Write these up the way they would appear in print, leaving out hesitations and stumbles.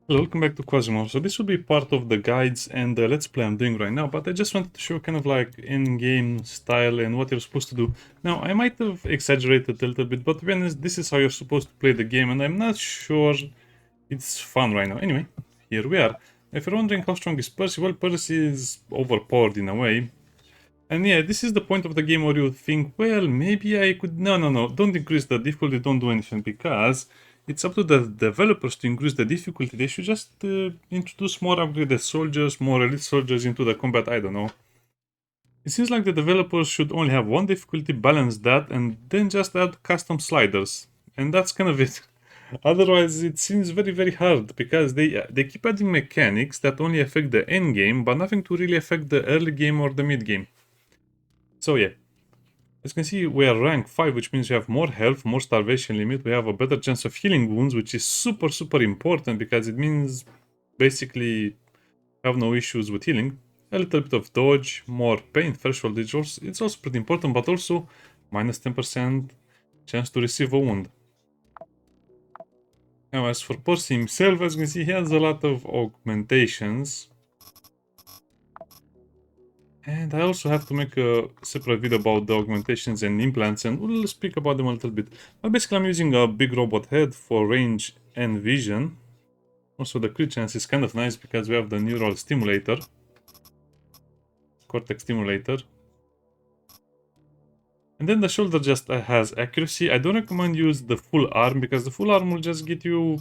Hello, welcome back to QuasiMorph. So this will be part of the guides and the let's play I'm doing right now, but I just wanted to show kind of like in-game style and what you're supposed to do. Now, I might have exaggerated a little bit, but to be honest, this is how you're supposed to play the game, and I'm not sure it's fun right now. Anyway, here we are. If you're wondering how strong is Percy, well, Percy is overpowered in a way. And yeah, this is the point of the game where you think, well, maybe I could... No, don't increase the difficulty, don't do anything, because it's up to the developers to increase the difficulty. They should just introduce more upgraded soldiers, more elite soldiers into the combat, I don't know. It seems like the developers should only have one difficulty, balance that, and then just add custom sliders. And that's kind of it. Otherwise, it seems very hard, because they keep adding mechanics that only affect the end game, but nothing to really affect the early game or the mid game. So yeah, as you can see, we are rank 5, which means we have more health, more starvation limit, we have a better chance of healing wounds, which is super important, because it means basically have no issues with healing. A little bit of dodge, more pain threshold, it's also pretty important, but also minus 10% chance to receive a wound. Now as for Percy himself, as you can see, he has a lot of augmentations. And I also have to make a separate video about the augmentations and implants, and we'll speak about them a little bit. But basically I'm using a big robot head for range and vision. Also the crit chance is kind of nice because we have the neural stimulator. Cortex stimulator. And then the shoulder just has accuracy. I don't recommend use the full arm because the full arm will just get you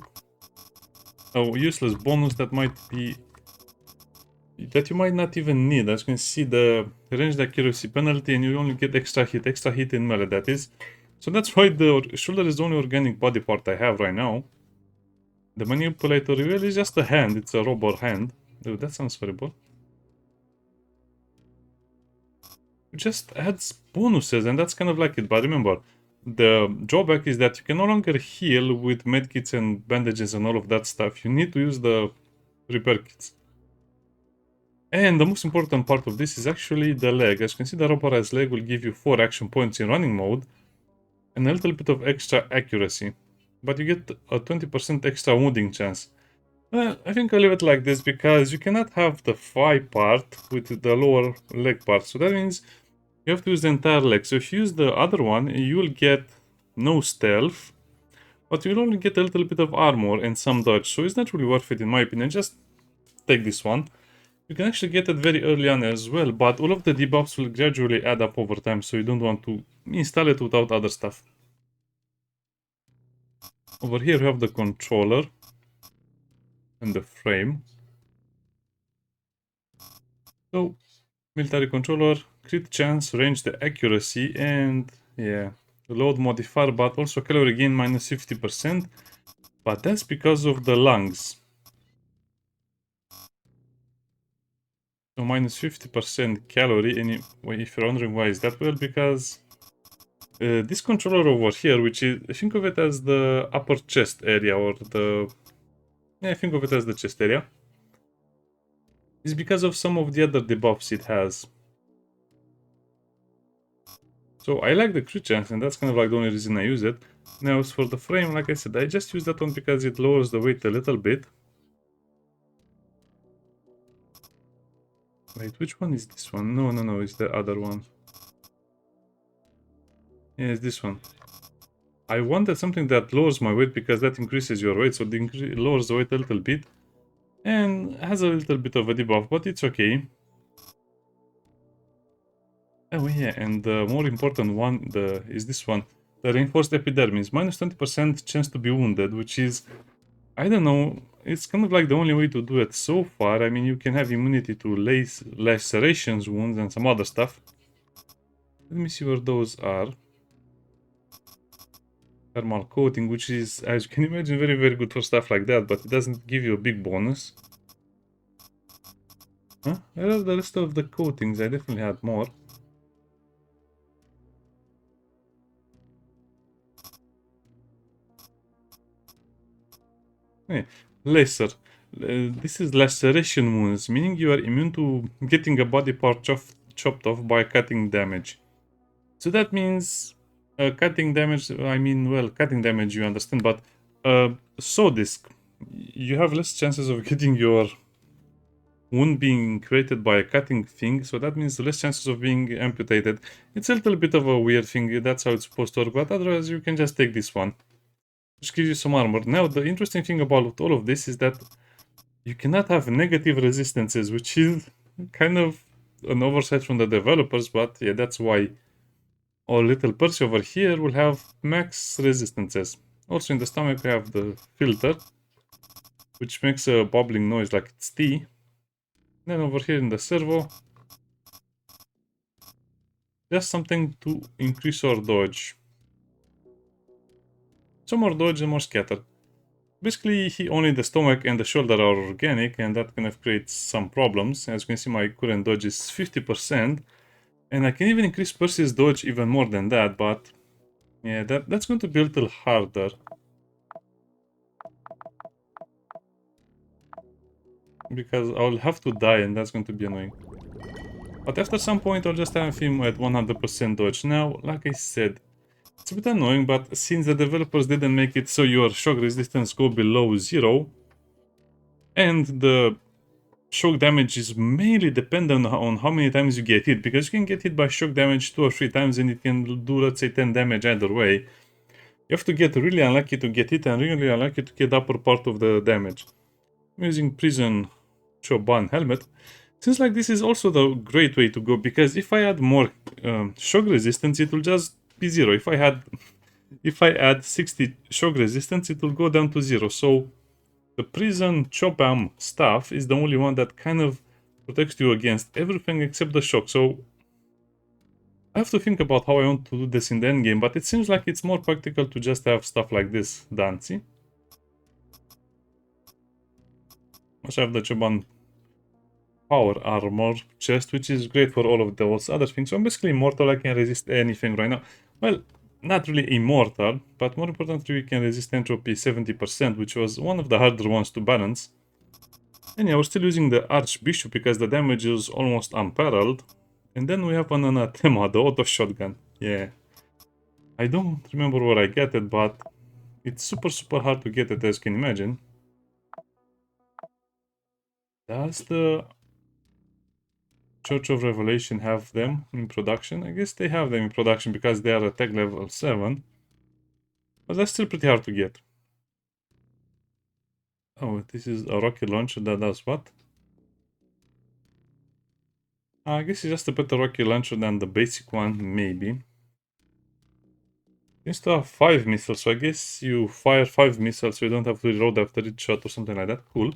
a useless bonus that you might not even need. As you can see, the ranged accuracy penalty, and you only get extra hit in melee, that is. So that's why the shoulder is the only organic body part I have right now. The manipulator really is just a hand, it's a robot hand. Dude, that sounds horrible. It just adds bonuses, and that's kind of like it. But remember, the drawback is that you can no longer heal with medkits and bandages and all of that stuff. You need to use the repair kits. And the most important part of this is actually the leg. As you can see, the robotized leg will give you 4 action points in running mode and a little bit of extra accuracy. But you get a 20% extra wounding chance. Well, I think I'll leave it like this because you cannot have the thigh part with the lower leg part. So that means you have to use the entire leg. So if you use the other one, you will get no stealth, but you'll only get a little bit of armor and some dodge. So it's not really worth it in my opinion. Just take this one. You can actually get it very early on as well, but all of the debuffs will gradually add up over time, so you don't want to install it without other stuff. Over here we have the controller and the frame. So, military controller, crit chance, range, the accuracy, and yeah, the load modifier, but also calorie gain minus 50%, but that's because of the lungs. So minus 50% calorie, and if you're wondering why is that, well, because this controller over here, which is, think of it as the upper chest area, or the... yeah, think of it as the chest area, is because of some of the other debuffs it has. So I like the crit chance, and that's kind of like the only reason I use it. Now, as for the frame, like I said, I just use that one because it lowers the weight a little bit. Wait, which one is this one? No, it's the other one. Yeah, it's this one. I wanted something that lowers my weight because that increases your weight, so it lowers the weight a little bit. And has a little bit of a debuff, but it's okay. Oh yeah, and the more important one is this one. The reinforced epidermis. Minus 20% chance to be wounded, which is... I don't know, it's kind of like the only way to do it so far. I mean, you can have immunity to lacerations, wounds, and some other stuff. Let me see where those are. Thermal coating, which is, as you can imagine, very good for stuff like that, but it doesn't give you a big bonus. Huh? I love the rest of the coatings, I definitely had more. Hey, lacer. This is laceration wounds, meaning you are immune to getting a body part chopped off by cutting damage. So that means cutting damage, I mean, well, cutting damage you understand, but saw disc. you have less chances of getting your wound being created by a cutting thing, so that means less chances of being amputated. It's a little bit of a weird thing, that's how it's supposed to work, but otherwise you can just take this one, which gives you some armor. Now, the interesting thing about all of this is that you cannot have negative resistances, which is kind of an oversight from the developers, but yeah, that's why our little Percy over here will have max resistances. Also in the stomach we have the filter, which makes a bubbling noise like it's tea. Then over here in the servo, just something to increase our dodge. Some more dodge and more scatter. Basically, only the stomach and the shoulder are organic, and that kind of creates some problems. As you can see, my current dodge is 50%, and I can even increase Percy's dodge even more than that, but yeah, that's going to be a little harder. Because I'll have to die, and that's going to be annoying. But after some point, I'll just have him at 100% dodge. Now, like I said, it's a bit annoying, but since the developers didn't make it so your shock resistance go below 0, and the shock damage is mainly dependent on how many times you get hit, because you can get hit by shock damage 2 or 3 times and it can do, let's say, 10 damage either way. You have to get really unlucky to get hit and really unlucky to get the upper part of the damage. I'm using Prison Choban helmet. Seems like this is also the great way to go, because if I add more shock resistance, it will just be 0. If I add 60 shock resistance, it will go down to 0. So the Prison Chopam stuff is the only one that kind of protects you against everything except the shock. So I have to think about how I want to do this in the endgame, but it seems like it's more practical to just have stuff like this done, see? Also have the Choban power armor chest, which is great for all of those other things. So I'm basically immortal, I can resist anything right now. Well, not really immortal, but more importantly, we can resist entropy 70%, which was one of the harder ones to balance. And yeah, we're still using the Archbishop because the damage is almost unparalleled. And then we have an Anathema, the auto shotgun. Yeah. I don't remember where I get it, but it's super hard to get it, as you can imagine. Does the Church of Revelation have them in production? I guess they have them in production because they are at tech level 7. But that's still pretty hard to get. Oh, this is a rocket launcher that does what? I guess it's just a better rocket launcher than the basic one, maybe. Seems to have 5 missiles, so I guess you fire 5 missiles so you don't have to reload after each shot or something like that. Cool.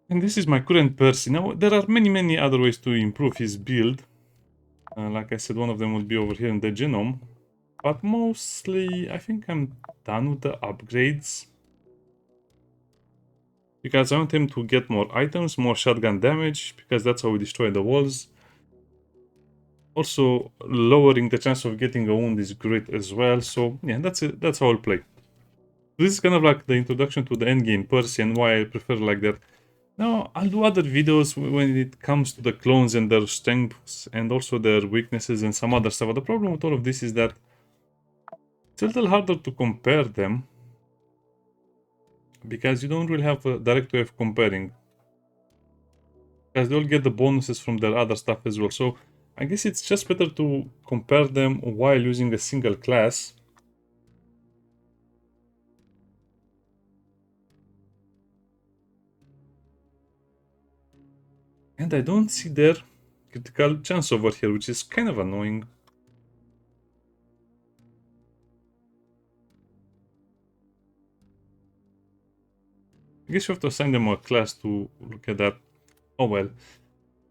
And this is my current Percy. Now, there are many other ways to improve his build. Like I said, one of them will be over here in the genome. But mostly, I think I'm done with the upgrades. Because I want him to get more items, more shotgun damage, because that's how we destroy the walls. Also, lowering the chance of getting a wound is great as well. So, yeah, that's it. That's how I'll play. This is kind of like the introduction to the endgame Percy and why I prefer like that. Now, I'll do other videos when it comes to the clones and their strengths and also their weaknesses and some other stuff. But the problem with all of this is that it's a little harder to compare them because you don't really have a direct way of comparing. Because they'll get the bonuses from their other stuff as well. So I guess it's just better to compare them while using a single class. And I don't see their critical chance over here, which is kind of annoying. I guess you have to assign them a class to look at that. Oh well.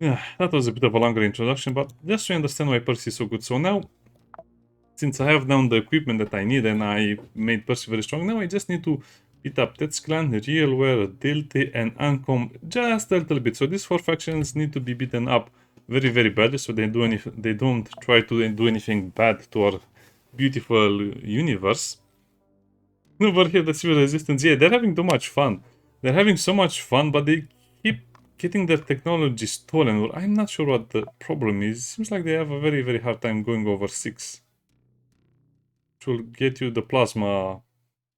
Yeah, that was a bit of a longer introduction, but just to understand why Percy is so good. So now, since I have now the equipment that I need and I made Percy very strong, now I just need to beat up Tetzclan, Realware, Dilty, and Ancom just a little bit. So these 4 factions need to be beaten up very badly so they don't try to do anything bad to our beautiful universe. Over here, the civil resistance, yeah, they're having too much fun. They're having so much fun, but they keep getting their technology stolen. Well, I'm not sure what the problem is. Seems like they have a very hard time going over 6. Which will get you the plasma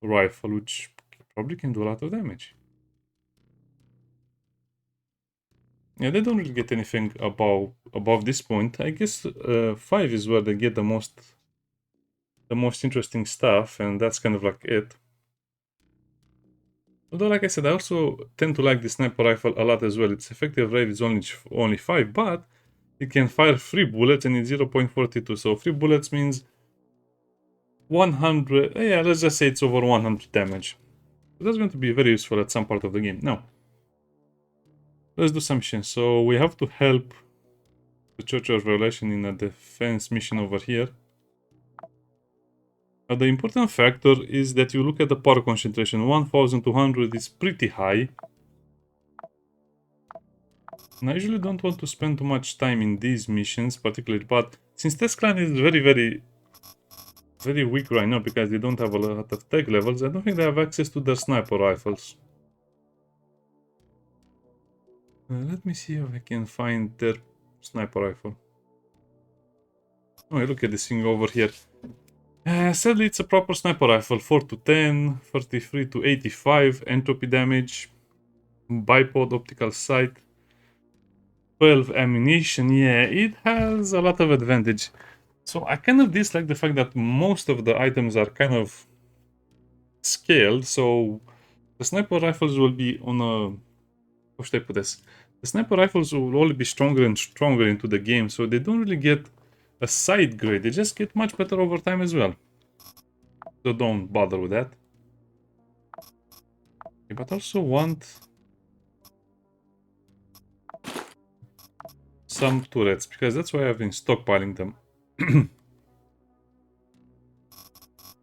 rifle, which Probably can do a lot of damage. Yeah, they don't really get anything above this point. I guess 5 is where they get the most interesting stuff, and that's kind of like it. Although, like I said, I also tend to like the sniper rifle a lot as well. Its effective rate is only 5, but it can fire 3 bullets and it's 0.42. So 3 bullets means 100. Yeah, let's just say it's over 100 damage. So that's going to be very useful at some part of the game. Now, let's do some missions. So we have to help the Church of Revelation in a defense mission over here. The important factor is that you look at the power concentration. 1200 is pretty high. And I usually don't want to spend too much time in these missions, particularly, but since Tetzclan is very weak right now because they don't have a lot of tech levels, I don't think they have access to their sniper rifles. Let me see if I can find their sniper rifle. Oh, look at this thing over here. Sadly, it's a proper sniper rifle. 4 to 10, 33 to 85 entropy damage, bipod optical sight, 12 ammunition. Yeah, it has a lot of advantage. So I kind of dislike the fact that most of the items are kind of scaled. So the sniper rifles will be on a... How should I put this? The sniper rifles will only be stronger and stronger into the game. So they don't really get a side grade. They just get much better over time as well. So don't bother with that. Okay, but also want some turrets, because that's why I've been stockpiling them.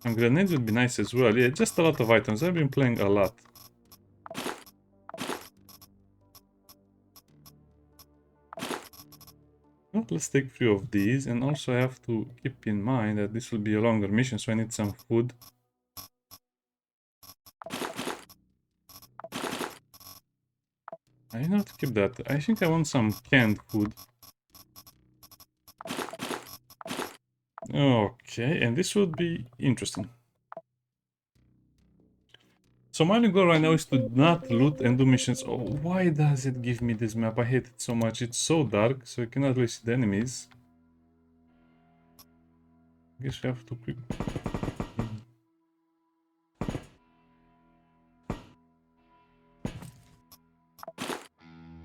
And grenades would be nice as well. Yeah, just a lot of items. I've been playing a lot. Well, let's take 3 of these, and also I have to keep in mind that this will be a longer mission, so I need some food. I know to keep that. I think I want some canned food. Okay, and this would be interesting. So my only goal right now is to not loot and do missions. Oh, why does it give me this map? I hate it so much. It's so dark, so you cannot really see the enemies. I guess we have to quick.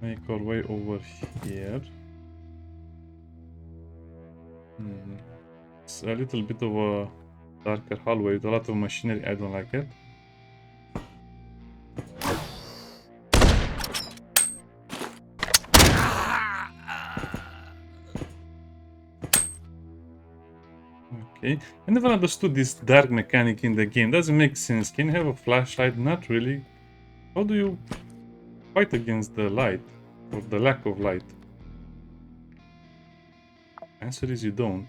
Make our way over here. It's a little bit of a darker hallway with a lot of machinery. I don't like it. Okay, I never understood this dark mechanic in the game. Doesn't make sense. Can you have a flashlight? Not really. How do you fight against the light? Or the lack of light? Answer is you don't.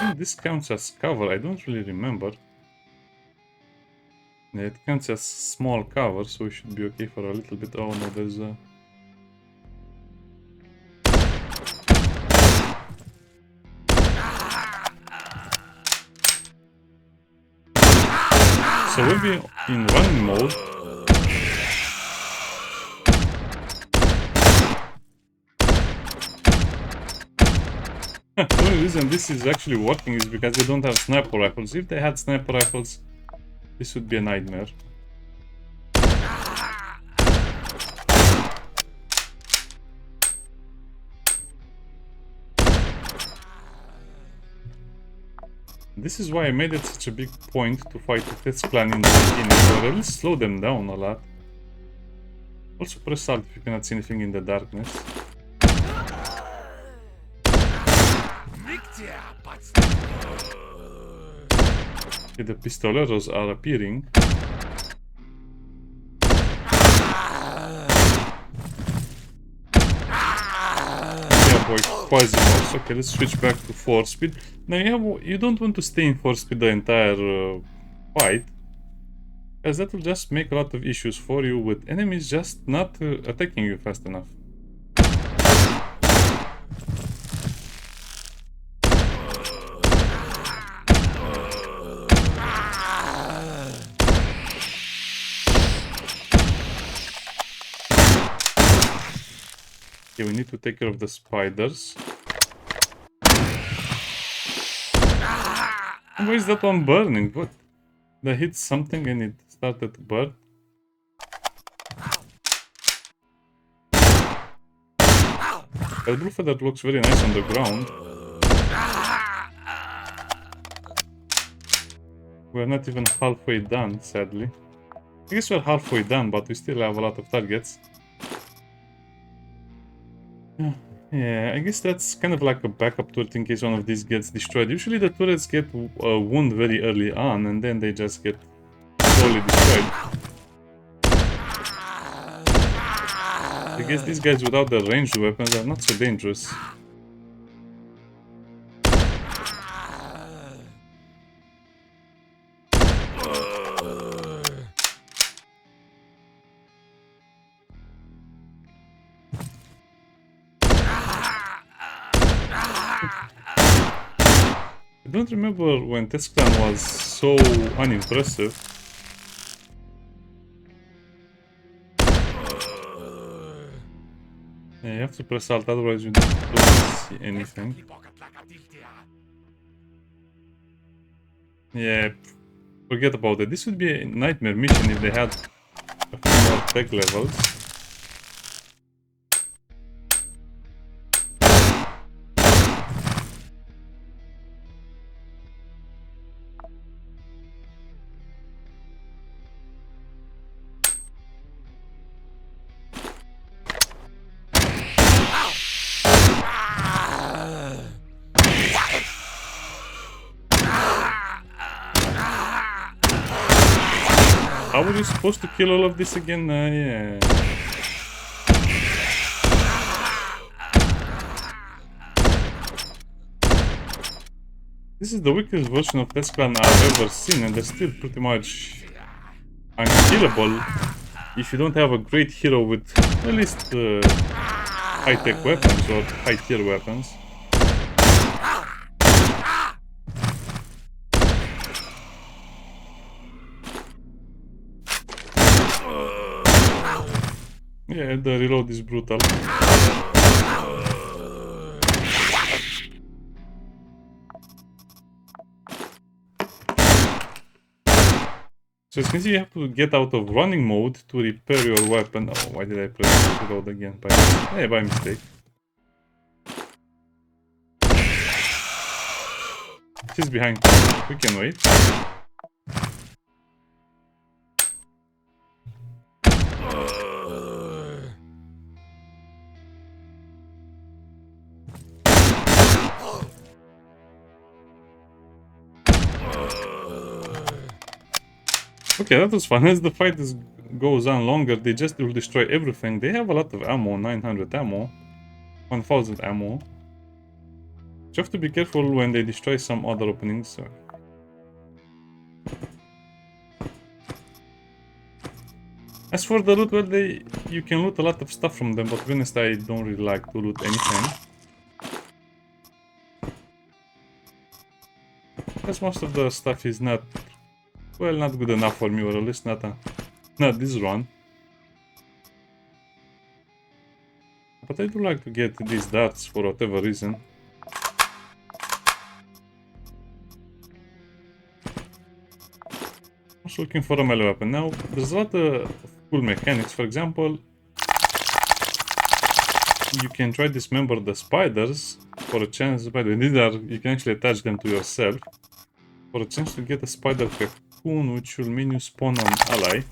I think this counts as cover. I don't really remember. Yeah, it counts as small cover, so we should be okay for a little bit. Oh no, there's a... So we'll be in running mode. The only reason this is actually working is because they don't have sniper rifles. If they had sniper rifles, this would be a nightmare. This is why I made it such a big point to fight the Tetzclan in the beginning, so at least slow them down a lot. Also press Alt if you cannot see anything in the darkness. Okay, the pistoleros are appearing. Yeah, boy, QuasiMorph. Okay, let's switch back to 4 speed. Now you don't want to stay in 4 speed the entire fight, because that will just make a lot of issues for you with enemies just not attacking you fast enough. Okay, we need to take care of the spiders. Why is that one burning? What? Did I hit something and it started to burn? The blue feather looks very nice on the ground. We're not even halfway done, sadly. I guess we're halfway done, but we still have a lot of targets. Yeah, I guess that's kind of like a backup turret in case one of these gets destroyed. Usually the turrets get a wound very early on, and then they just get slowly destroyed. I guess these guys without the ranged weapons are not so dangerous. I don't remember when Tetzclan was so unimpressive. Yeah, you have to press Alt, otherwise you don't see anything. Yeah, forget about it. This would be a nightmare mission if they had a few more tech levels. How are you supposed to kill all of this again? Yeah. This is the weakest version of Tetzclan I've ever seen, and they're still pretty much unkillable if you don't have a great hero with at least high-tech weapons or high-tier weapons. Yeah, the reload is brutal. So as you can see, you have to get out of running mode to repair your weapon. Oh, why did I press reload again? By mistake. She's behind. We can wait. Okay, that was fun. As the fight goes on longer, they just will destroy everything. They have a lot of ammo, 900 ammo, 1000 ammo. You have to be careful when they destroy some other openings. So. As for the loot, well, you can loot a lot of stuff from them, but to be honest, I don't really like to loot anything. Because most of the stuff is not, well, not good enough for me, or at least not this run. But I do like to get these darts for whatever reason. Also looking for a melee weapon. Now, there's a lot of cool mechanics. For example, you can try dismember the spiders for a chance. By the way, you can actually attach them to yourself for a chance to get a spider cocoon, which will mean you spawn an ally.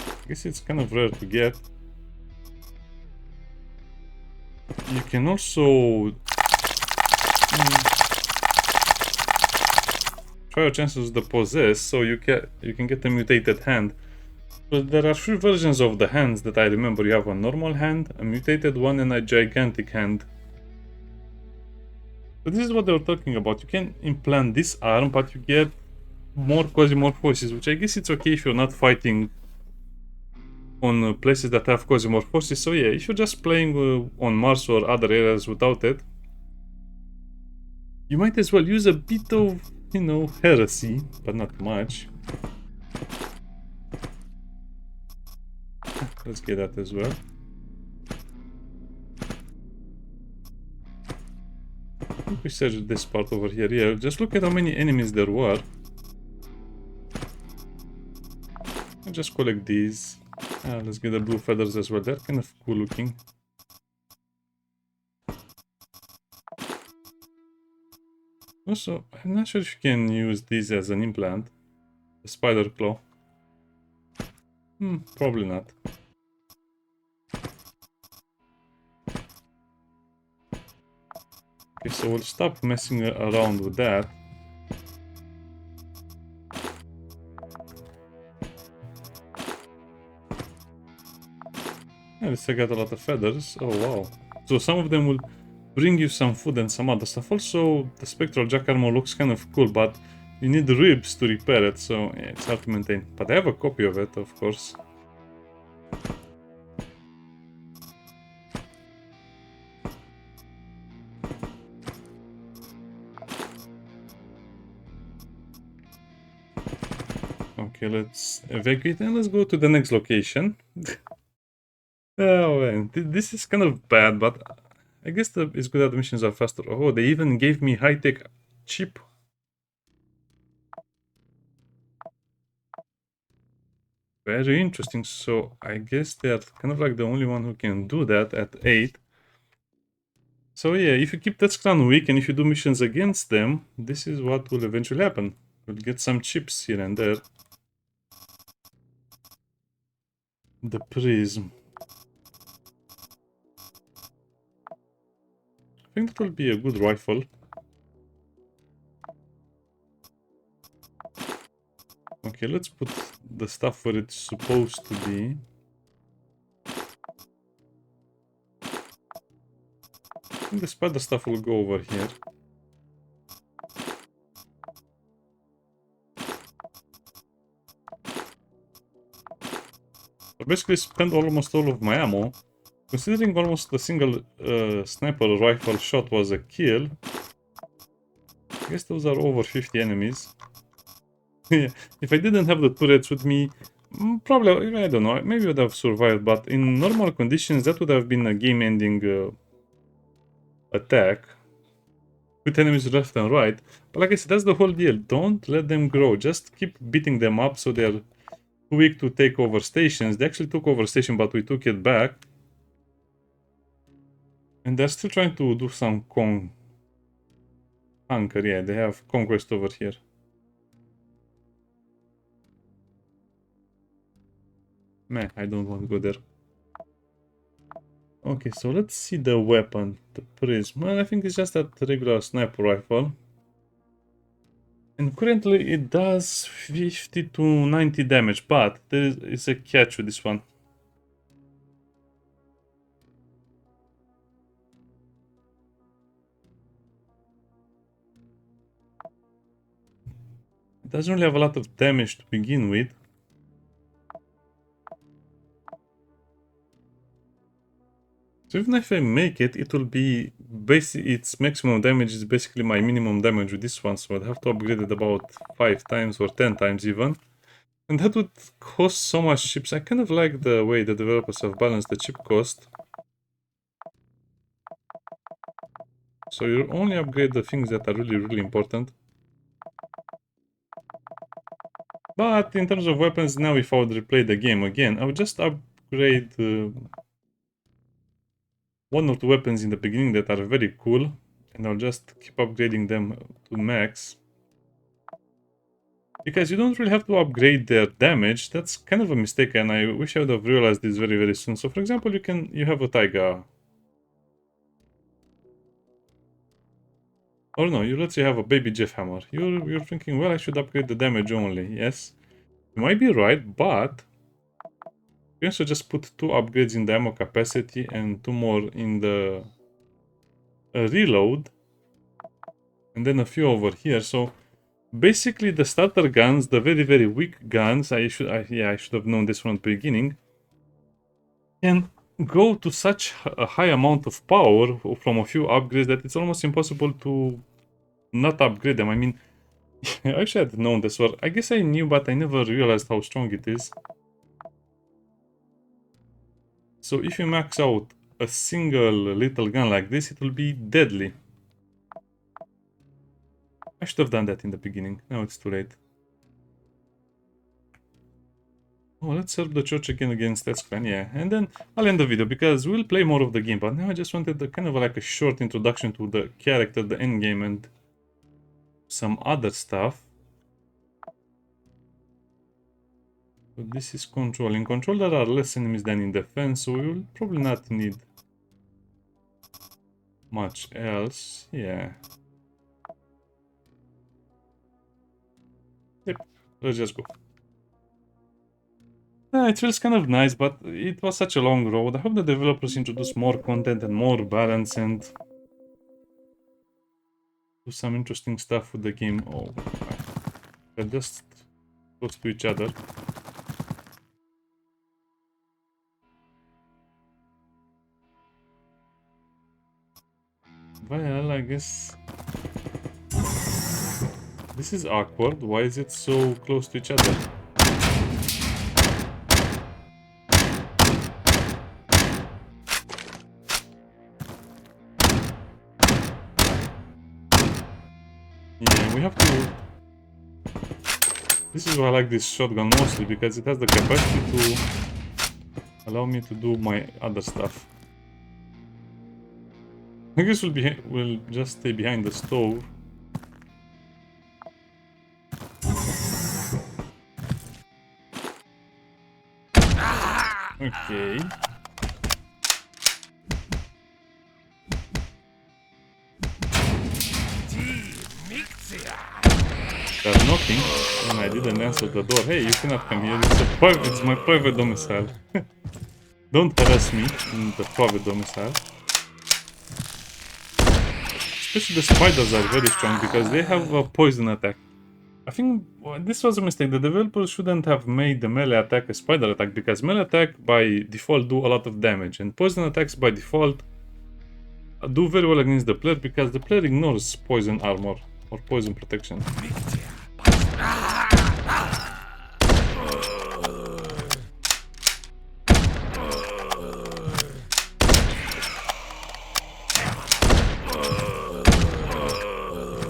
I guess it's kind of rare to get. You can also try your chances with the possess, so you can get a mutated hand. But there are three versions of the hands that I remember. You have a normal hand, a mutated one, and a gigantic hand. So this is what they were talking about. You can implant this arm, but you get more QuasiMorph forces, which I guess it's okay if you're not fighting on places that have QuasiMorph forces. So yeah, if you're just playing on Mars or other areas without it, you might as well use a bit of, you know, heresy, but not much. Let's get that as well. We search this part over here. Yeah, just look at how many enemies there were. I'll just collect these. Let's get the blue feathers as well. They're kind of cool looking. Also, I'm not sure if you can use these as an implant. A spider claw. Probably not. Okay, so we'll stop messing around with that. At least I got a lot of feathers. Oh wow. So some of them will bring you some food and some other stuff. Also, the spectral jack armor looks kind of cool, but you need ribs to repair it, so yeah, it's hard to maintain. But I have a copy of it, of course. Okay, let's evacuate and let's go to the next location. Oh man, this is kind of bad, but I guess it's good that the missions are faster. Oh, they even gave me high-tech chip. Very interesting. So I guess they're kind of like the only one who can do that at 8. So yeah, if you keep Tetzclan weak and if you do missions against them, this is what will eventually happen. We'll get some chips here and there. The prism. I think that will be a good rifle. Okay, let's put the stuff where it's supposed to be. I think the spider stuff will go over here. I basically spent almost all of my ammo. Considering almost a single sniper rifle shot was a kill, I guess those are over 50 enemies. Yeah, if I didn't have the turrets with me, probably, I don't know, maybe I would have survived, but in normal conditions that would have been a game-ending attack. With enemies left and right. But like I said, that's the whole deal. Don't let them grow. Just keep beating them up so they're too weak to take over stations. They actually took over station, but we took it back. And they're still trying to do some conquer. Yeah, they have conquest over here. Meh, I don't want to go there. Okay, so let's see the weapon. The prism. Well, I think it's just that regular sniper rifle. And currently it does 50 to 90 damage, but there is a catch with this one. It doesn't really have a lot of damage to begin with. So even if I make it, it will be its maximum damage is basically my minimum damage with this one, so I'd have to upgrade it about 5 times or 10 times even. And that would cost so much chips. I kind of like the way the developers have balanced the chip cost. So you only upgrade the things that are really important. But in terms of weapons, now if I would replay the game again, I would just upgrade one or two weapons in the beginning that are very cool, and I'll just keep upgrading them to max. Because you don't really have to upgrade their damage. That's kind of a mistake, and I wish I would have realized this very soon. So for example, you have a taiga. Or no, let's say you have a baby Jeff hammer. You're thinking, well, I should upgrade the damage only. Yes, you might be right, but you also just put 2 upgrades in the ammo capacity and 2 more in the reload, and then a few over here. So basically, the starter guns, the very weak guns, I should have known this from the beginning, can go to such a high amount of power from a few upgrades that it's almost impossible to not upgrade them. I mean, I should have known this, or I guess I knew, but I never realized how strong it is. So if you max out a single little gun like this, it will be deadly. I should have done that in the beginning. Now it's too late. Oh, let's serve the church again against Tetzclan, yeah. And then I'll end the video because we'll play more of the game. But now I just wanted kind of like a short introduction to the character, the endgame, and some other stuff. So this is control. In control there are less enemies than in defense, so we will probably not need much else. Yeah. Yep. Let's just go. It feels kind of nice, but it was such a long road. I hope the developers introduce more content and more balance and do some interesting stuff with the game. Oh, they're just close to each other. Well, I guess this is awkward. Why is it so close to each other? Yeah, we have to... This is why I like this shotgun mostly, because it has the capacity to allow me to do my other stuff. I guess we'll just stay behind the stove. Okay. They're knocking, and I didn't answer the door. Hey, you cannot come here. It's my private domicile. Don't harass me in the private domicile. Especially the spiders are very strong because they have a poison attack. I think this was a mistake. The developers shouldn't have made the melee attack a spider attack, because melee attack by default do a lot of damage, and poison attacks by default do very well against the player because the player ignores poison armor or poison protection.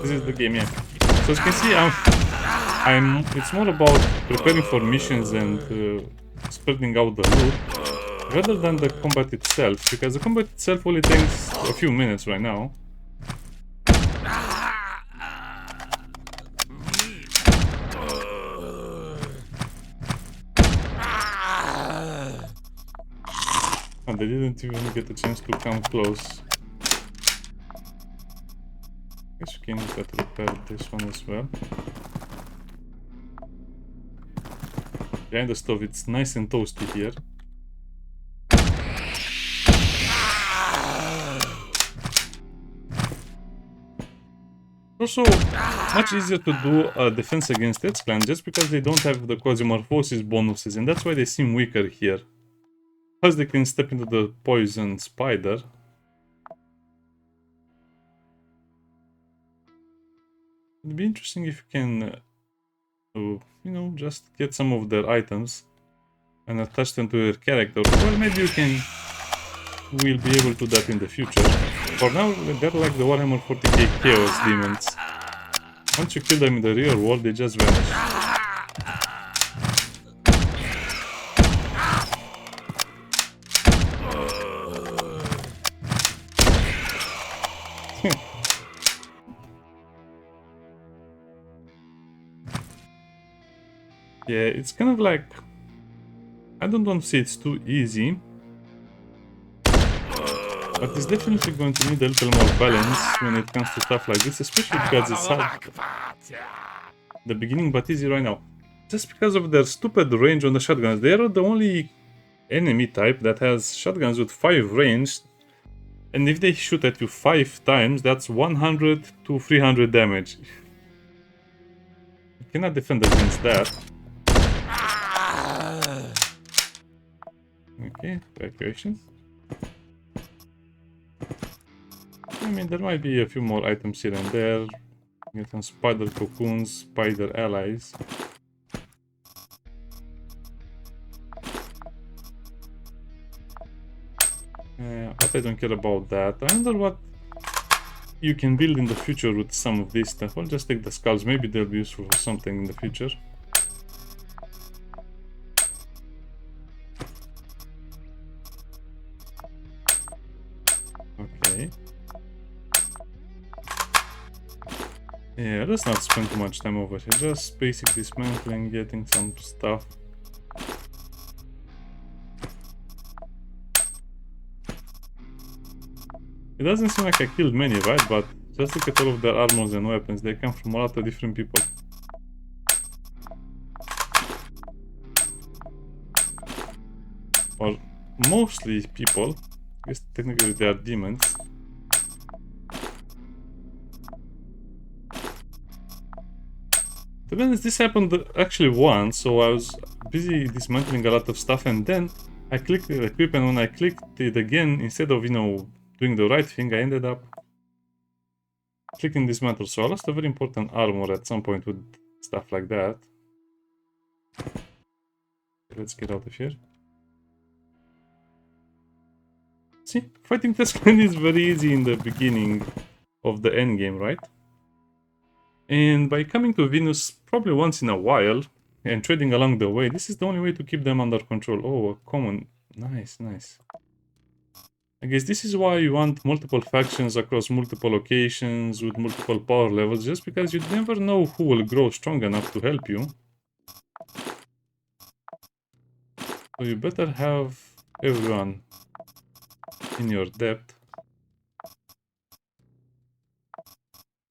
This is the game, yeah. So as you can see, it's more about preparing for missions and spreading out the loot rather than the combat itself, because the combat itself only takes a few minutes right now. And they didn't even get a chance to come close. I guess we can use that to repair this one as well. Behind the stove, it's nice and toasty here. Also, much easier to do a defense against Tetzclan just because they don't have the QuasiMorphosis bonuses, and that's why they seem weaker here. Plus they can step into the poison spider. It'd be interesting if you can, you know, just get some of their items and attach them to your character. Well, maybe we'll be able to do that in the future. For now, they're like the Warhammer 40k Chaos Demons. Once you kill them in the real world, they just vanish. Yeah, it's kind of like... I don't want to say it's too easy, but it's definitely going to need a little more balance when it comes to stuff like this, especially because it's hard the beginning but easy right now. Just because of their stupid range on the shotguns. They are the only enemy type that has shotguns with 5 range, and if they shoot at you 5 times, that's 100 to 300 damage. You cannot defend against that. Okay, evacuation. I mean, there might be a few more items here and there. Get some spider cocoons, spider allies. I don't care about that. I wonder what you can build in the future with some of this stuff. I'll just take the skulls. Maybe they'll be useful for something in the future. Okay. Yeah, let's not spend too much time over here. Just basic dismantling, getting some stuff. It doesn't seem like I killed many, right? But just look at all of their armors and weapons. They come from a lot of different people. Or mostly people. I guess technically they are demons. To be honest, this happened actually once, so I was busy dismantling a lot of stuff and then I clicked the equip, and when I clicked it again, instead of, you know, doing the right thing, I ended up clicking dismantle. So I lost a very important armor at some point with stuff like that. Let's get out of here. See, fighting Tetzclan is very easy in the beginning of the endgame, right? And by coming to Venus probably once in a while and trading along the way, this is the only way to keep them under control. Oh, a common. Nice, nice. I guess this is why you want multiple factions across multiple locations with multiple power levels, just because you never know who will grow strong enough to help you. So you better have everyone in your depth.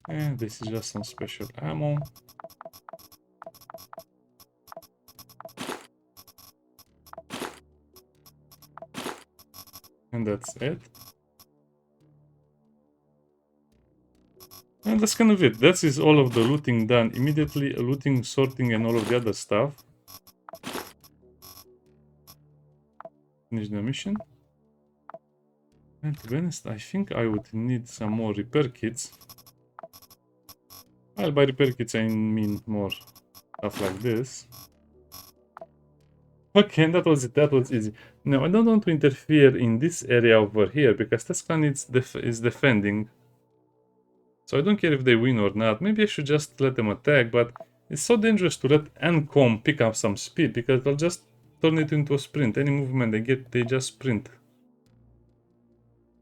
And this is just some special ammo. And that's it. And that's kind of it. That is all of the looting done. Immediately looting, sorting, and all of the other stuff. Finish the mission. And to be honest, I think I would need some more repair kits. Well, by repair kits I mean more stuff like this. Okay, and that was it. That was easy. Now, I don't want to interfere in this area over here because Tetzclan is defending. So I don't care if they win or not. Maybe I should just let them attack, but it's so dangerous to let Endgame pick up some speed because they'll just turn it into a sprint. Any movement they get, they just sprint.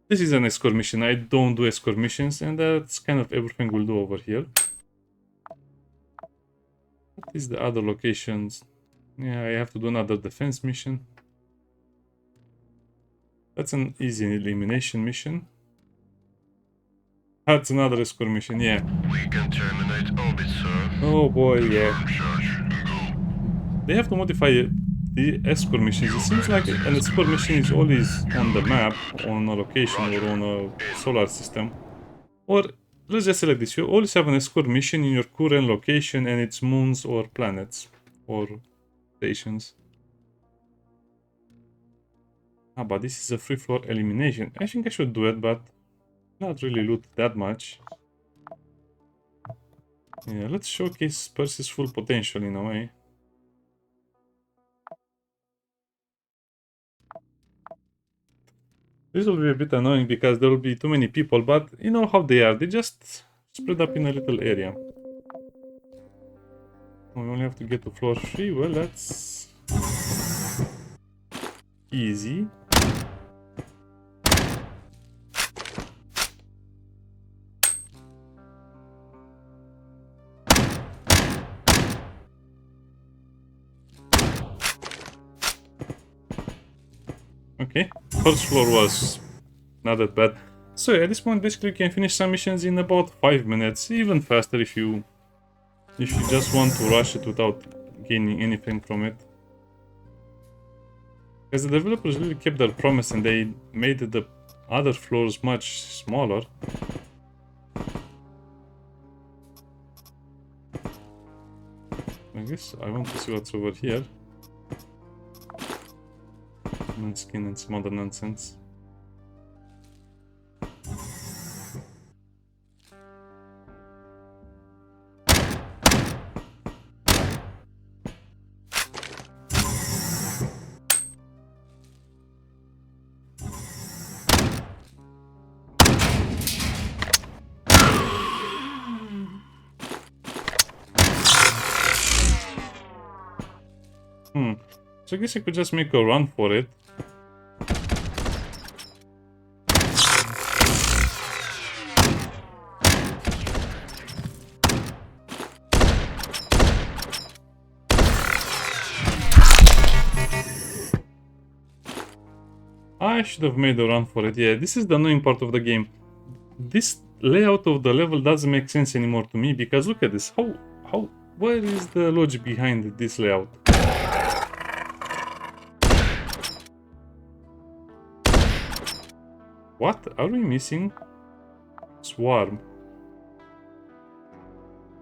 This is an escort mission. I don't do escort missions, and that's kind of everything we'll do over here. What is the other locations? Yeah, I have to do another defense mission. That's an easy elimination mission. That's another escort mission, yeah. We can terminate orbit, sir. Oh boy, yeah. Charge and go. They have to modify the escort missions. It seems like an escort mission is always on the map, on a location, or on a solar system. Or, let's just say like this, you always have an escort mission in your current location and its moons or planets. Or stations. Ah, but this is a free floor elimination. I think I should do it, but not really loot that much. Yeah, let's showcase Percy's full potential in a way. This will be a bit annoying because there will be too many people, but you know how they are. They just spread up in a little area. We only have to get to floor 3. Well, that's easy. Okay, first floor was not that bad. So yeah, at this point basically you can finish some missions in about 5 minutes, even faster if you just want to rush it without gaining anything from it. Because the developers really kept their promise and they made the other floors much smaller. I guess I want to see what's over here. Human skin and some other nonsense. So I guess I could just make a run for it. I should have made a run for it. Yeah, this is the annoying part of the game. This layout of the level doesn't make sense anymore to me, because look at this. Where is the logic behind this layout? What are we missing? Swarm.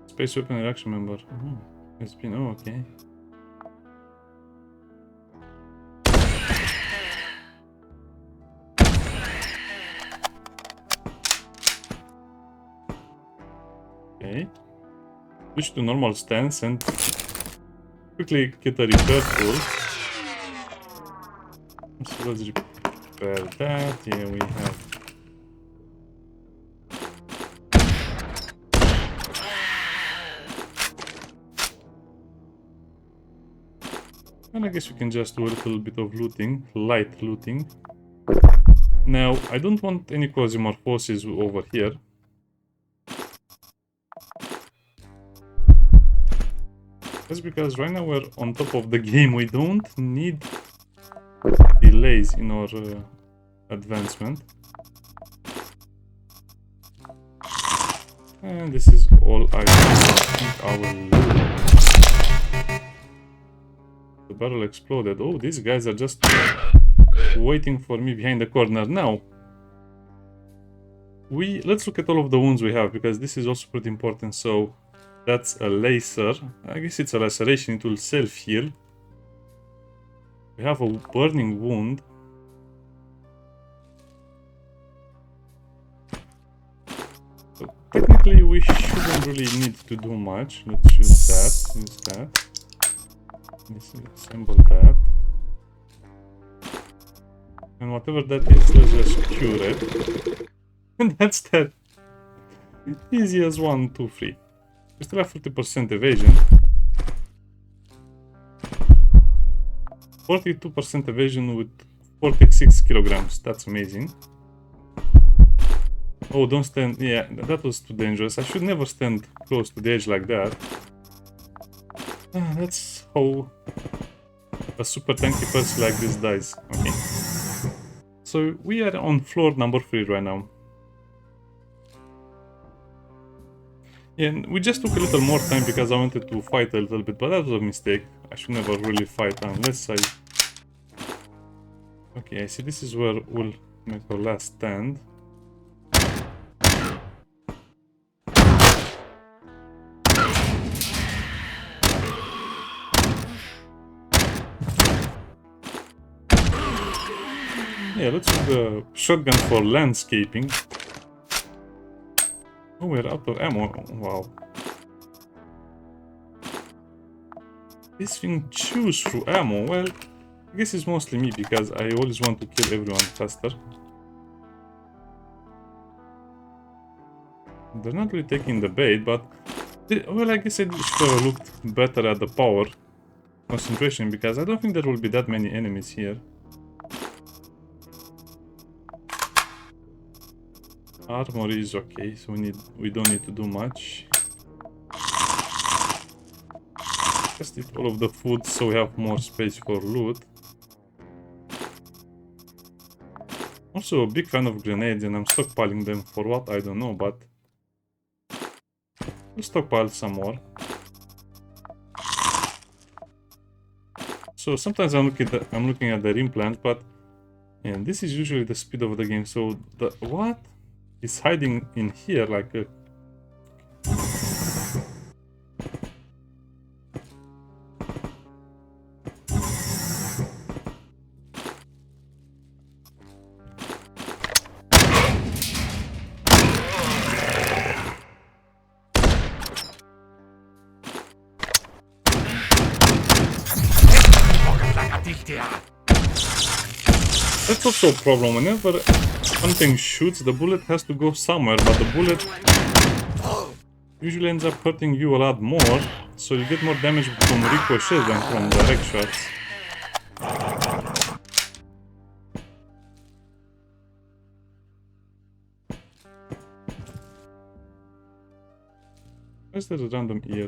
Space weapon reaction member. Oh, it's been. Oh, okay. Okay. Switch to normal stance and quickly get a repair tool. So let's repair that. Here we have. And I guess we can just do a little bit of looting, light looting. Now, I don't want any QuasiMorphoses over here. That's because right now we're on top of the game. We don't need delays in our advancement. And this is all I think I will do. The barrel exploded. Oh, these guys are just waiting for me behind the corner. Now, let's look at all of the wounds we have, because this is also pretty important. So, that's a laser. I guess it's a laceration. It will self-heal. We have a burning wound. So technically, we shouldn't really need to do much. Let's use that. Use that. Let's assemble that. And whatever that is, let's just cure it. And that's that. Easy as 1, 2, 3. We still have 50% evasion. 42% evasion with 46 kilograms. That's amazing. Oh, don't stand. Yeah, that was too dangerous. I should never stand close to the edge like that. That's how a super tanky Percy like this dies. Okay. So we are on floor number 3 right now. And we just took a little more time because I wanted to fight a little bit, but that was a mistake. I should never really fight unless I... Okay, I see this is where we'll make our last stand. Yeah, let's use the shotgun for landscaping. Oh, we're out of ammo. Wow. This thing chews through ammo. Well, I guess it's mostly me because I always want to kill everyone faster. They're not really taking the bait, but... Well, I guess I should have looked better at the power concentration because I don't think there will be that many enemies here. Armor is okay, so we don't need to do much. Just eat all of the food so we have more space for loot. Also a big fan of grenades and I'm stockpiling them for what I don't know, but we'll stockpile some more. So sometimes I'm looking at the implant, but yeah, this is usually the speed of the game. So the what? It's hiding in here like a... That's also a problem. Whenever something shoots, the bullet has to go somewhere, but the bullet usually ends up hurting you a lot more, so you get more damage from ricochets than from direct shots. Where's the random ear?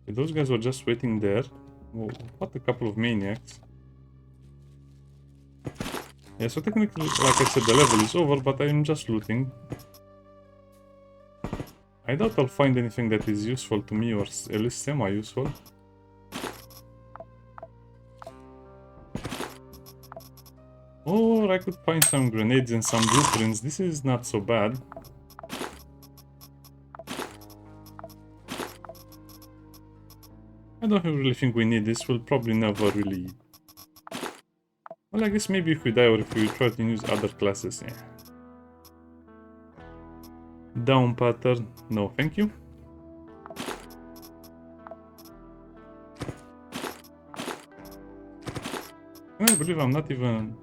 Okay, those guys were just waiting there. Whoa, what a couple of maniacs. Yeah, so technically, like I said, the level is over, but I'm just looting. I doubt I'll find anything that is useful to me, or at least semi-useful. Or I could find some grenades and some blueprints. This is not so bad. I don't really think we need this. We'll probably never really... Well, I guess maybe if we die or if we try to use other classes, yeah. Down pattern. No, thank you. I can't believe I'm not even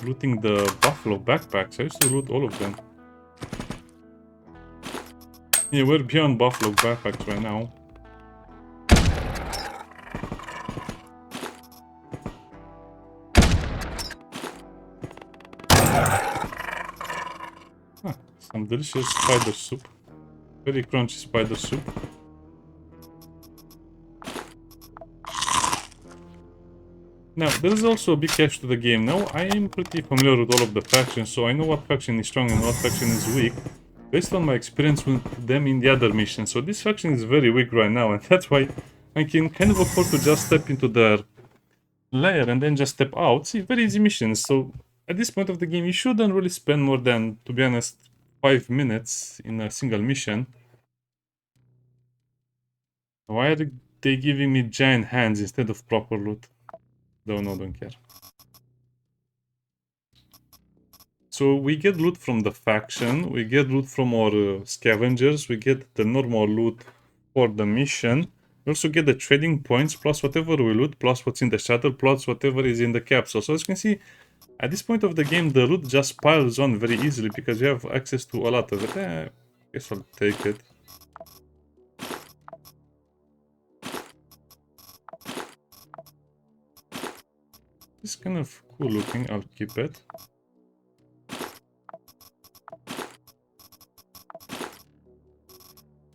looting the buffalo backpacks. I used to loot all of them. Yeah, we're beyond buffalo backpacks right now. Ah, some delicious spider soup. Very crunchy spider soup. Now, there is also a big catch to the game. Now, I am pretty familiar with all of the factions, so I know what faction is strong and what faction is weak, based on my experience with them in the other missions. So this faction is very weak right now, and that's why I can kind of afford to just step into their lair and then just step out. See, very easy missions. So at this point of the game, you shouldn't really spend more than, to be honest, 5 minutes in a single mission. Why are they giving me giant hands instead of proper loot? Don't care. So we get loot from the faction, we get loot from our scavengers, we get the normal loot for the mission. We also get the trading points, plus whatever we loot, plus what's in the shuttle, plus whatever is in the capsule. So as you can see, at this point of the game, the loot just piles on very easily because you have access to a lot of it. I guess I'll take it. It's kind of cool looking, I'll keep it.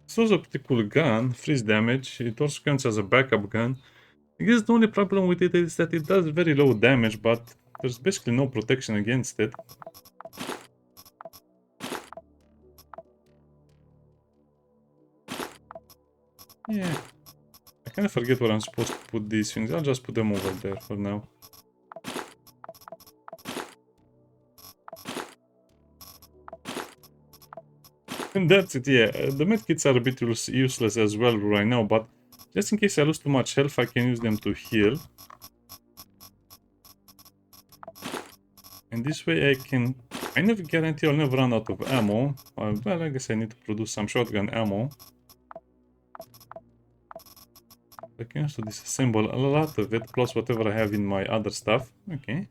It's also a pretty cool gun, freeze damage. It also counts as a backup gun. I guess the only problem with it is that it does very low damage, but there's basically no protection against it. Yeah. I kind of forget where I'm supposed to put these things. I'll just put them over there for now. And that's it, yeah. The medkits are a bit useless as well right now, but just in case I lose too much health, I can use them to heal. And this way I can... I never guarantee I'll never run out of ammo. Well, I guess I need to produce some shotgun ammo. I can also disassemble a lot of it, plus whatever I have in my other stuff. Okay.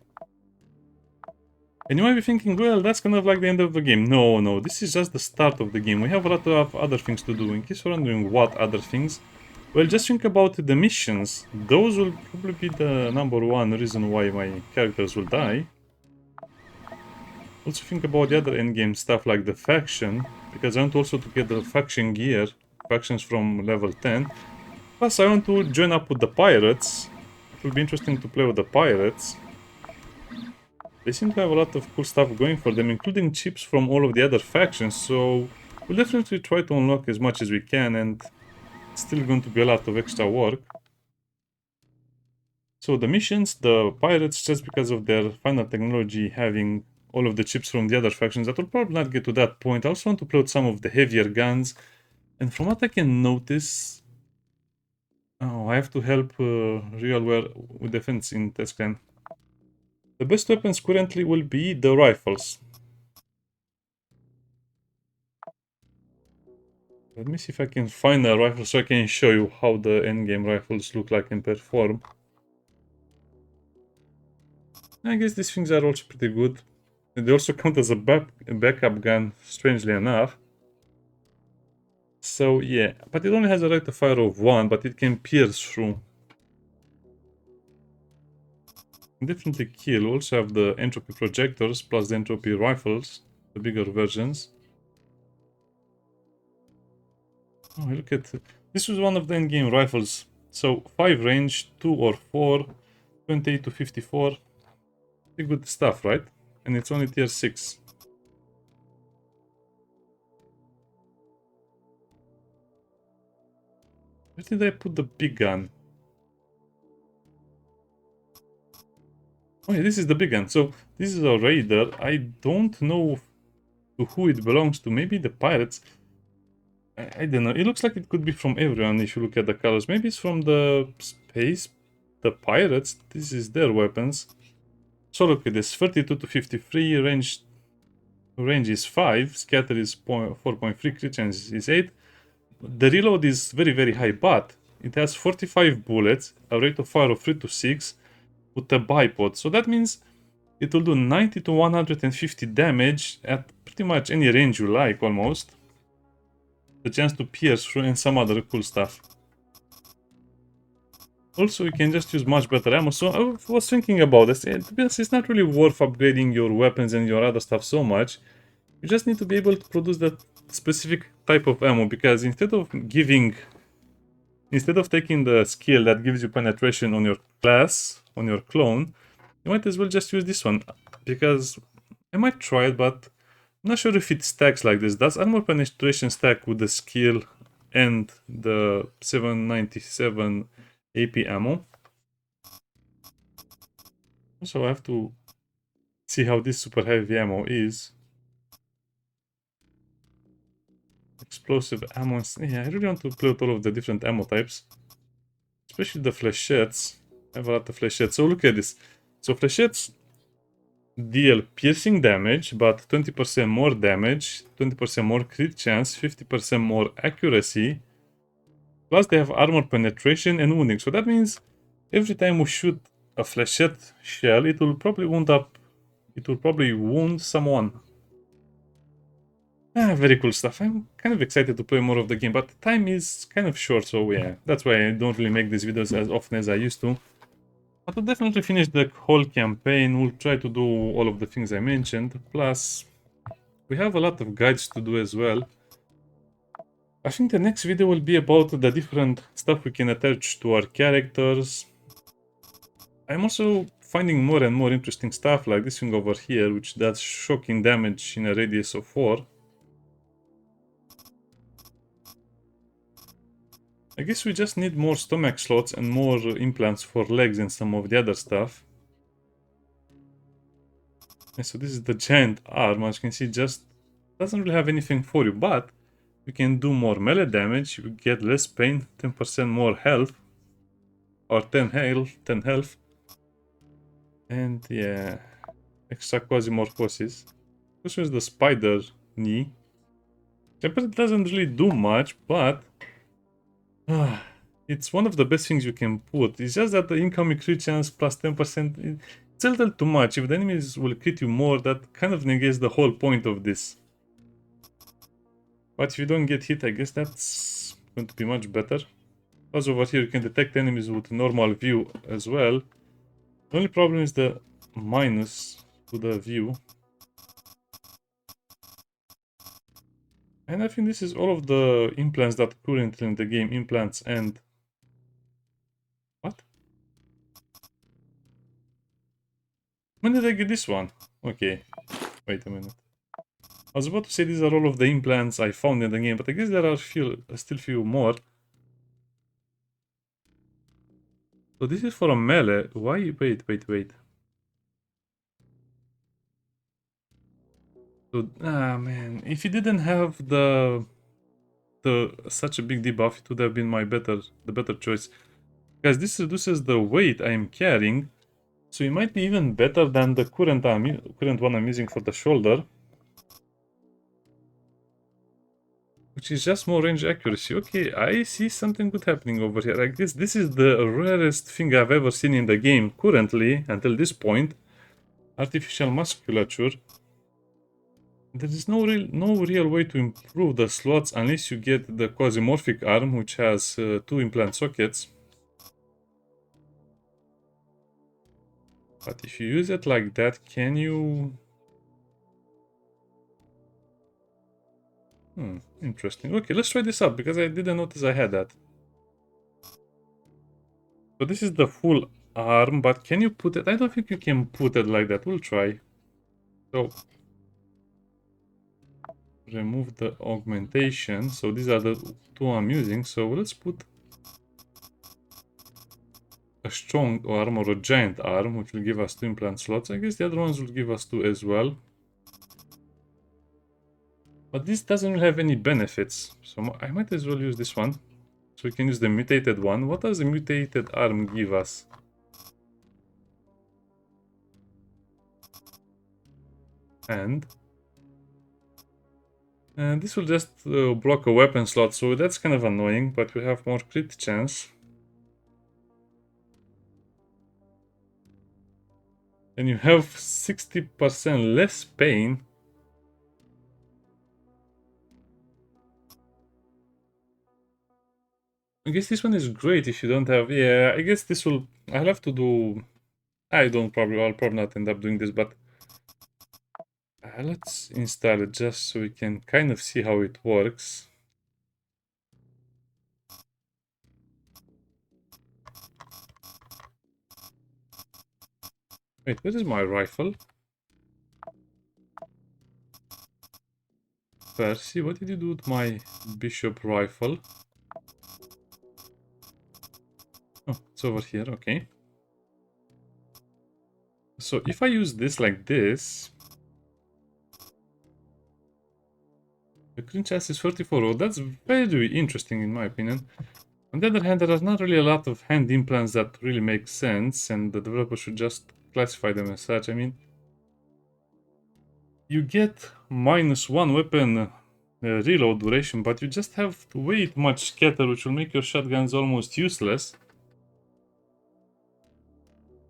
And you might be thinking, well, that's kind of like the end of the game. No, this is just the start of the game. We have a lot of other things to do. In case you're wondering what other things, well, just think about the missions. Those will probably be the number one reason why my characters will die. Also think about the other endgame stuff like the faction, because I want also to get the faction gear, factions from level 10. Plus I want to join up with the pirates. It will be interesting to play with the pirates. They seem to have a lot of cool stuff going for them, including chips from all of the other factions, so we'll definitely try to unlock as much as we can, and it's still going to be a lot of extra work. So the missions, the pirates, just because of their final technology having all of the chips from the other factions, that will probably not get to that point. I also want to play with some of the heavier guns, and from what I can notice... Oh, I have to help Realware with defense in Tetzclan. The best weapons currently will be the rifles. Let me see if I can find a rifle so I can show you how the endgame rifles look like and perform. I guess these things are also pretty good. They also count as a backup gun, strangely enough. So yeah, but it only has a rate of fire of 1, but it can pierce through. Definitely kill. Also have the entropy projectors plus the entropy rifles, the bigger versions. Oh, look at this was one of the endgame rifles. So 5 range, 2 or 4, 28 to 54. Pretty good stuff, right? And it's only tier 6. Where did I put the big gun? Oh yeah, this is the big gun. So this is a raider. I don't know to who it belongs to. Maybe the pirates. I don't know. It looks like it could be from everyone if you look at the colors. Maybe it's from the space, the pirates. This is their weapons. So look at this, 32 to 53, range is 5, scatter is 4.3, crit chance is 8. The reload is very, very high, but it has 45 bullets, a rate of fire of 3 to 6, with a bipod. So that means it will do 90 to 150 damage at pretty much any range you like, almost. The chance to pierce through and some other cool stuff. Also, you can just use much better ammo. So I was thinking about this. To be honest, it's not really worth upgrading your weapons and your other stuff so much. You just need to be able to produce that specific type of ammo, because instead of taking the skill that gives you penetration on your class, on your clone, you might as well just use this one. Because I might try it, but I'm not sure if it stacks like this. Does armor penetration stack with the skill and the 797 AP ammo? So I have to see how this super heavy ammo is. Explosive ammo. Yeah, I really want to play with all of the different ammo types. Especially the flechettes. I have a lot of flechettes. So look at this. So flechettes deal piercing damage, but 20% more damage, 20% more crit chance, 50% more accuracy. Plus they have armor penetration and wounding. So that means every time we shoot a flechette shell, it will probably wound someone. Very cool stuff. I'm kind of excited to play more of the game, but the time is kind of short, so yeah, that's why I don't really make these videos as often as I used to. But we'll definitely finish the whole campaign. We'll try to do all of the things I mentioned. Plus, we have a lot of guides to do as well. I think the next video will be about the different stuff we can attach to our characters. I'm also finding more and more interesting stuff like this thing over here, which does shocking damage in a radius of 4. I guess we just need more stomach slots and more implants for legs and some of the other stuff. And so this is the giant arm. As you can see, just doesn't really have anything for you, but you can do more melee damage, you get less pain, 10% more health, or 10 health. And yeah, extra QuasiMorphosis. This was the spider knee. It doesn't really do much, but it's one of the best things you can put. It's just that the incoming crit chance plus 10%, it's a little too much. If the enemies will crit you more, that kind of negates the whole point of this. But if you don't get hit, I guess that's going to be much better. Plus over here you can detect enemies with normal view as well. The only problem is the minus to the view. And I think this is all of the implants that are currently in the game. Implants and... What? When did I get this one? Okay, wait a minute. I was about to say these are all of the implants I found in the game, but I guess there are still few more. So this is for a melee. Why? Wait. So, man, if you didn't have the such a big debuff, it would have been the better choice. Because this reduces the weight I am carrying, so it might be even better than the current one I'm using for the shoulder, which is just more range accuracy. Okay, I see something good happening over here. Like this is the rarest thing I've ever seen in the game currently until this point. Artificial musculature. There is no real way to improve the slots unless you get the QuasiMorphic arm, which has 2 implant sockets. But if you use it like that, can you... Interesting. Okay, let's try this out, because I didn't notice I had that. So this is the full arm, but can you put it... I don't think you can put it like that. We'll try. So... remove the augmentation. So these are the two I'm using. So let's put a strong arm or a giant arm, which will give us 2 implant slots. I guess the other ones will give us 2 as well. But this doesn't have any benefits. So I might as well use this one. So we can use the mutated one. What does the mutated arm give us? And this will just block a weapon slot, so that's kind of annoying, but we have more crit chance. And you have 60% less pain. I guess this one is great if you don't have... Yeah, I guess this will... I'll have to do... I'll probably not end up doing this, but... let's install it just so we can kind of see how it works. Wait, where is my rifle? Percy, what did you do with my bishop rifle? Oh, it's over here, okay. So if I use this like this... the crit chance is 34. Oh, that's very interesting in my opinion. On the other hand, there are not really a lot of hand implants that really make sense, and the developer should just classify them as such. I mean, you get -1 weapon reload duration, but you just have way too much scatter, which will make your shotguns almost useless.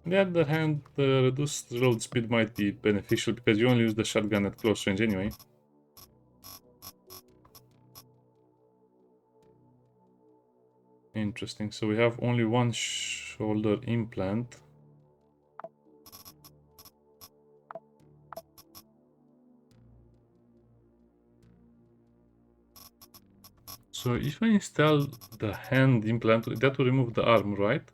On the other hand, the reduced reload speed might be beneficial because you only use the shotgun at close range anyway. Interesting. So we have only one shoulder implant. So if I install the hand implant, that will remove the arm, right?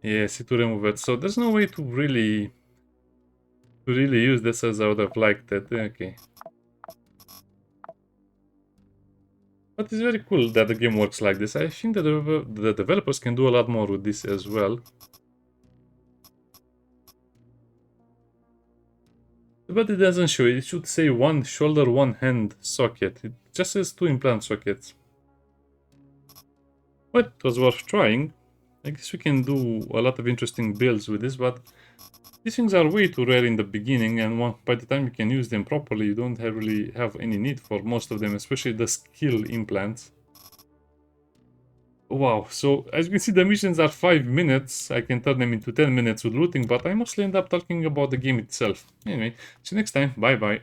Yes, it will remove it. So there's no way to really use this as I would have liked it. Okay. But it's very cool that the game works like this. I think that the developers can do a lot more with this as well. But it doesn't show it. It should say one shoulder, one hand socket. It just says 2 implant sockets. But it was worth trying. I guess we can do a lot of interesting builds with this, but these things are way too rare in the beginning, and by the time you can use them properly, you don't really have any need for most of them, especially the skill implants. Wow, so as you can see, the missions are 5 minutes. I can turn them into 10 minutes with looting, but I mostly end up talking about the game itself. Anyway, see you next time. Bye bye.